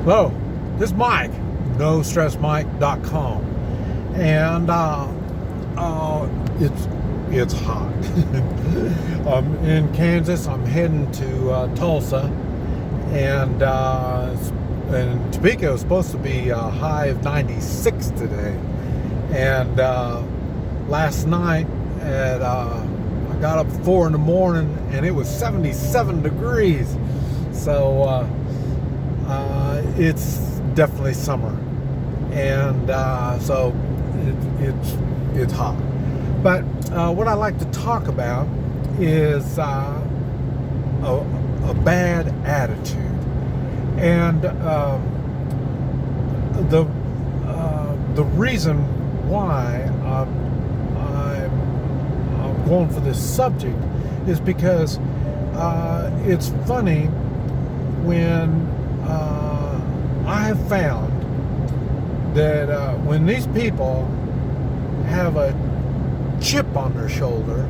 Hello, this is Mike, NoStressMike.com, and it's hot. I'm in Kansas. I'm heading to Tulsa, and Topeka was supposed to be a high of 96 today. And last night I got up at 4 in the morning, and it was 77 degrees. So it's definitely summer, and so it's hot. But what I like to talk about is a bad attitude, and the reason why I'm going for this subject is because it's funny when I have found that when these people have a chip on their shoulder,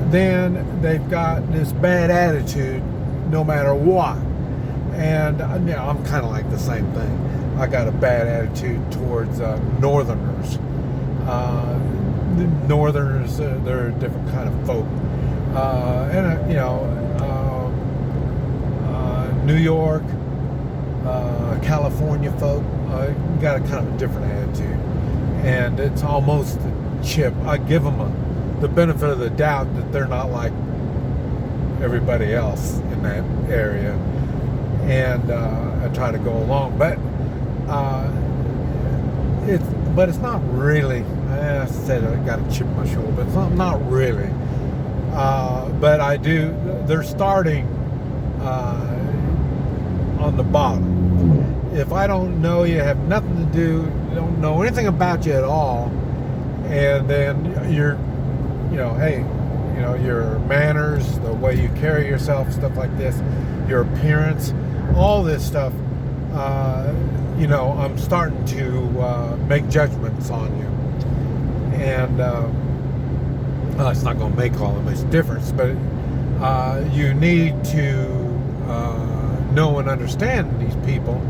then they've got this bad attitude no matter what. And I'm kind of like the same thing. I got a bad attitude towards Northerners. Northerners, they're a different kind of folk. New York, California folk got a kind of a different attitude, and it's almost a chip. I give them the benefit of the doubt that they're not like everybody else in that area, and I try to go along, but it's not really. I said I got a chip on my shoulder, but it's not really. But I do. They're starting on the bottom. If I don't know you, have nothing to do, don't know anything about you at all, and then your manners, the way you carry yourself, stuff like this, your appearance, all this stuff, I'm starting to make judgments on you, and it's not going to make all that much difference, but you need to know and understand these people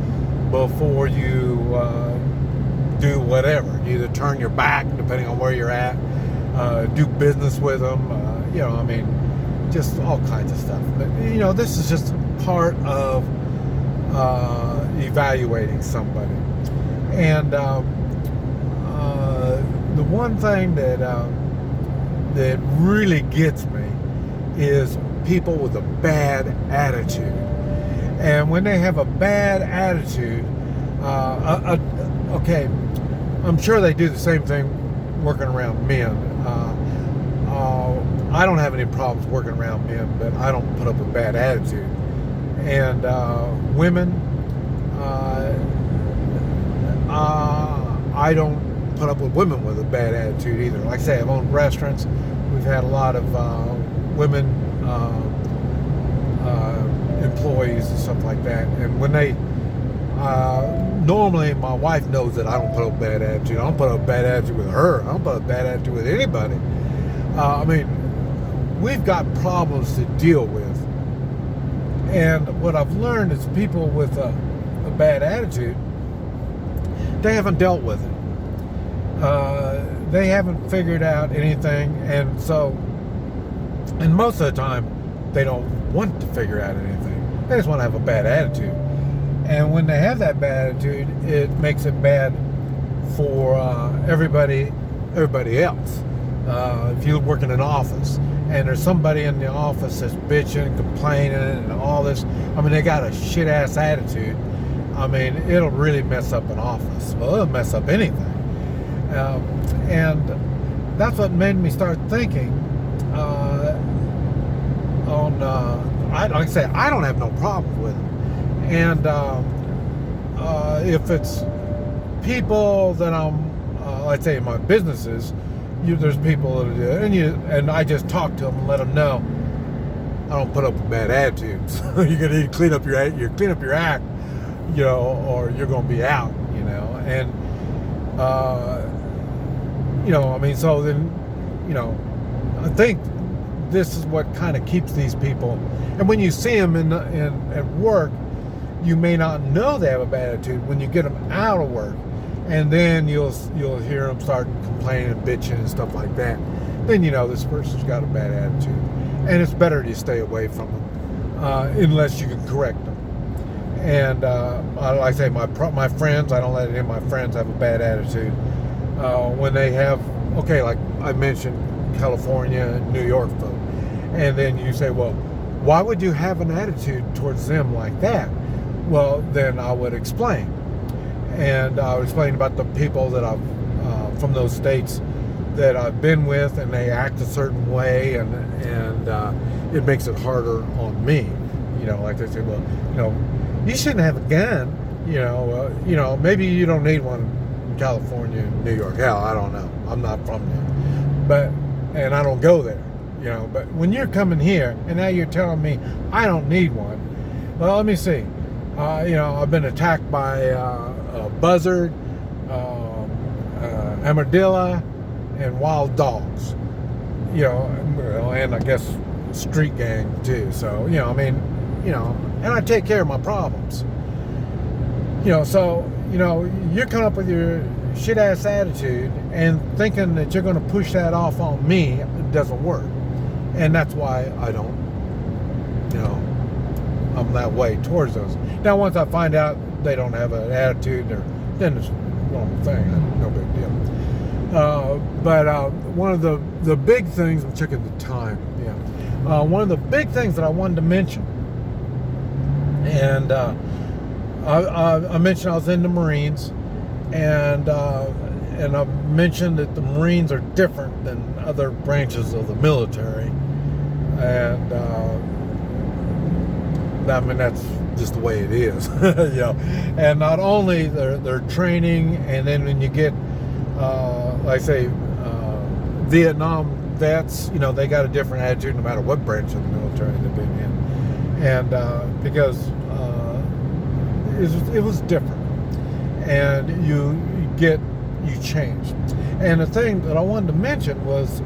before you do whatever. You either turn your back, depending on where you're at, do business with them, just all kinds of stuff. But this is just part of evaluating somebody. And the one thing that really gets me is people with a bad attitude. And when they have a bad attitude, okay, I'm sure they do the same thing working around men. I don't have any problems working around men, but I don't put up a bad attitude. And women, I don't put up with women with a bad attitude either. Like I say, I've owned restaurants. We've had a lot of women employees and stuff like that, and when they normally my wife knows that I don't put up a bad attitude. I don't put up a bad attitude with her. I don't put up a bad attitude with anybody. We've got problems to deal with, and what I've learned is people with a bad attitude, they haven't dealt with it. They haven't figured out anything, and most of the time they don't want to figure out anything. They just want to have a bad attitude. And when they have that bad attitude, it makes it bad for everybody else. If you work in an office and there's somebody in the office that's bitching, complaining, and all this, they got a shit ass attitude. It'll really mess up an office. Well, it'll mess up anything. And that's what made me start thinking like I say, I don't have no problem with it. And if it's people that I'm, let's say in my businesses, there's people that do it, and I just talk to them and let them know I don't put up a bad attitude. So you're gonna need to clean up your act, or you're gonna be out, and so then, I think this is what kind of keeps these people. And when you see them at work, you may not know they have a bad attitude when you get them out of work, and then you'll hear them start complaining and bitching and stuff like that. Then you know this person's got a bad attitude, and it's better to stay away from them unless you can correct them. And like I say, my friends, I don't let any of my friends have a bad attitude when they have, okay, like I mentioned, California, New York folk, and then you say, well, why would you have an attitude towards them like that? Well, then I would explain, and I would explain about the people that I've from those states that I've been with, and they act a certain way, and it makes it harder on me. You know, like they say, well, you know, you shouldn't have a gun. You know, maybe you don't need one in California and New York. Hell, I don't know. I'm not from there, and I don't go there. You know, but when you're coming here and now you're telling me I don't need one, well, let me see. You know, I've been attacked by a buzzard, armadillo, and wild dogs. You know, and I guess street gang too. So, you know, I mean, you know, and I take care of my problems. You know, so, you know, you're coming up with your shit ass attitude and thinking that you're going to push that off on me. It doesn't work. And that's why I don't, you know, I'm that way towards those. Now, once I find out they don't have an attitude, then it's the wrong thing. No big deal. But one of the big things, I'm checking the time, yeah. One of the big things that I wanted to mention, and I mentioned I was in the Marines, and I mentioned that the Marines are different than other branches of the military, and I mean that's just the way it is, you know. And not only their training, and then when you get, like I say, Vietnam vets, you know, they got a different attitude no matter what branch of the military they've been in, and because it was different, and you change. And the thing that I wanted to mention was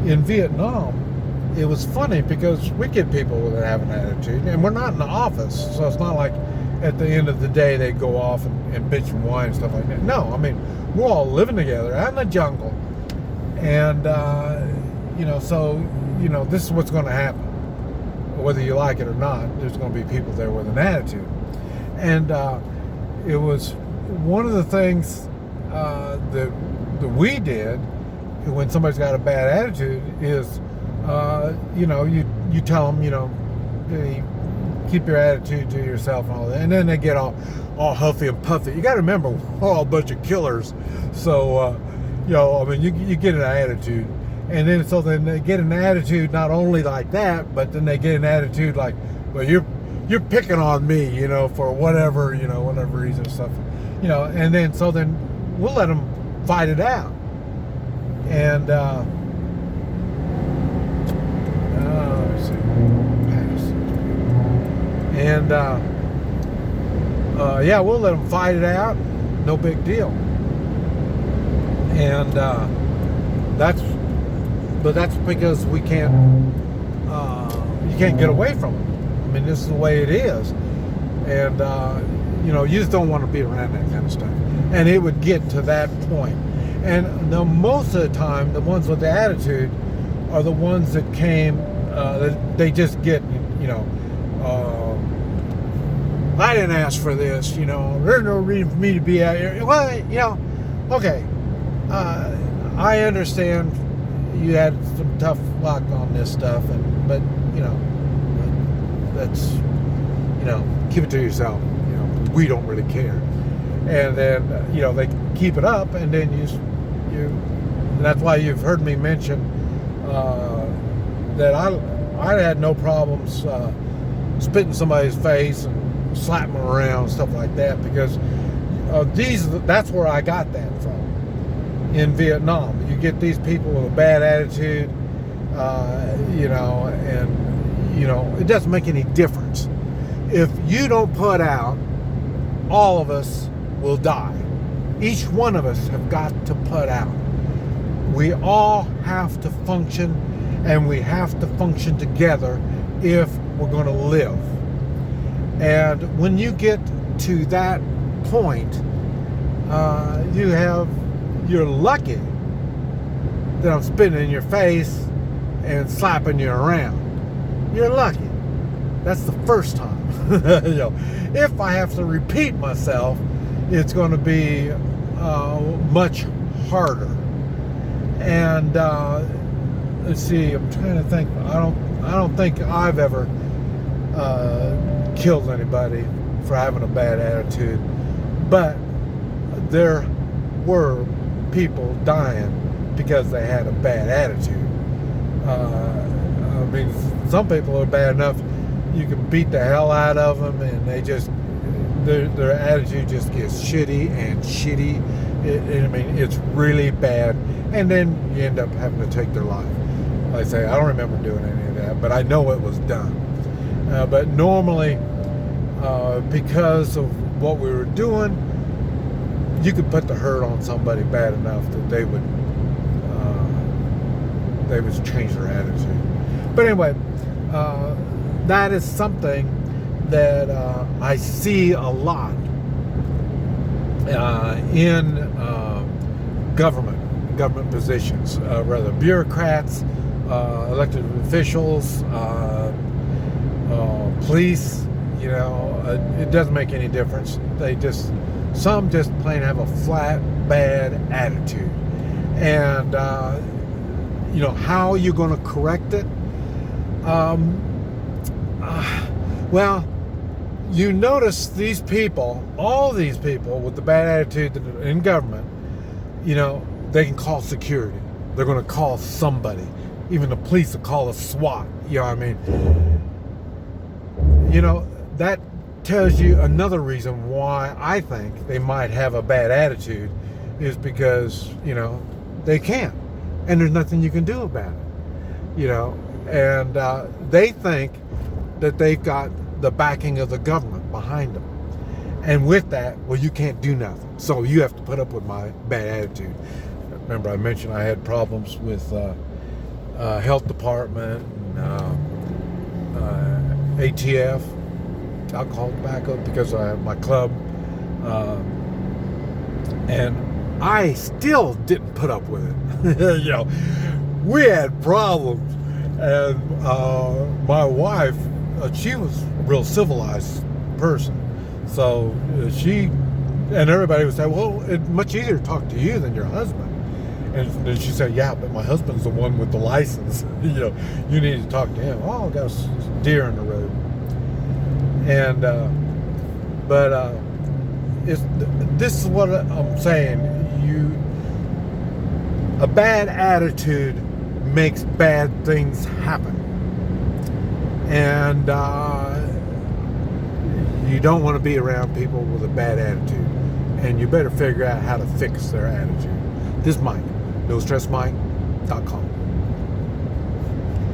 in Vietnam, it was funny because we get people that have an attitude, and we're not in the office, so it's not like at the end of the day they go off and bitch and whine and stuff like that. No, I mean, we're all living together out in the jungle, and you know, so you know, this is what's going to happen, whether you like it or not. There's going to be people there with an attitude, and it was one of the things that we did when somebody's got a bad attitude is, you know, you tell them, you know, hey, keep your attitude to yourself and all that, and then they get all huffy and puffy. You got to remember, we're all a bunch of killers, so you know, I mean, you get an attitude, and then so then they get an attitude not only like that, but then they get an attitude like, well, you're picking on me, you know, for whatever, you know, whatever reason, stuff, you know, and then so then we'll let them fight it out, and let's see, and yeah, we'll let them fight it out, no big deal, and that's because we can't, you can't get away from it. I mean, this is the way it is, and you know, you just don't want to be around that kind of stuff. And it would get to that point. And most of the time, the ones with the attitude are the ones that came, that they just get, you know, I didn't ask for this, you know, there's no reason for me to be out here. Well, you know, okay, I understand you had some tough luck on this stuff, but, you know, that's, you know, keep it to yourself. You know, we don't really care. And then, you know, they keep it up, and then and that's why you've heard me mention that I had no problems spitting somebody's face and slapping them around and stuff like that, because that's where I got that from. In Vietnam, you get these people with a bad attitude, you know, and you know, it doesn't make any difference. If you don't put out, all of us will die. Each one of us have got to put out. We all have to function, and we have to function together if we're going to live. And when you get to that point, you're lucky that I'm spitting in your face and slapping you around. You're lucky. That's the first time. If I have to repeat myself, it's going to be much harder. And let's see, I'm trying to think. I don't think I've ever killed anybody for having a bad attitude, but there were people dying because they had a bad attitude. I mean, some people are bad enough you can beat the hell out of them, and they just their attitude just gets shitty and shitty. I mean, it's really bad, and then you end up having to take their life. Like I say, I don't remember doing any of that, but I know it was done. But normally, because of what we were doing, you could put the hurt on somebody bad enough that they would change their attitude. But anyway, that is something that I see a lot in government positions, rather bureaucrats, elected officials, police. It doesn't make any difference. Some just plain have a flat bad attitude, and how are you going to correct it? Well, you notice these people, all these people with the bad attitude that are in government, they can call security. They're going to call somebody. Even the police will call a SWAT. You know what I mean? That tells you another reason why I think they might have a bad attitude is because, they can't. And there's nothing you can do about it. And they think that they've got the backing of the government behind them. And with that, well, you can't do nothing. So you have to put up with my bad attitude. Remember, I mentioned I had problems with health department and ATF, alcohol tobacco, because I have my club. And I still didn't put up with it. We had problems. And my wife, she was a real civilized person. So and everybody would say, well, it's much easier to talk to you than your husband. And then she said, yeah, but my husband's the one with the license. You need to talk to him. Oh, I got a deer in the road. And, this is what I'm saying. A bad attitude makes bad things happen. And you don't want to be around people with a bad attitude. And you better figure out how to fix their attitude. This is Mike. NoStressMike.com.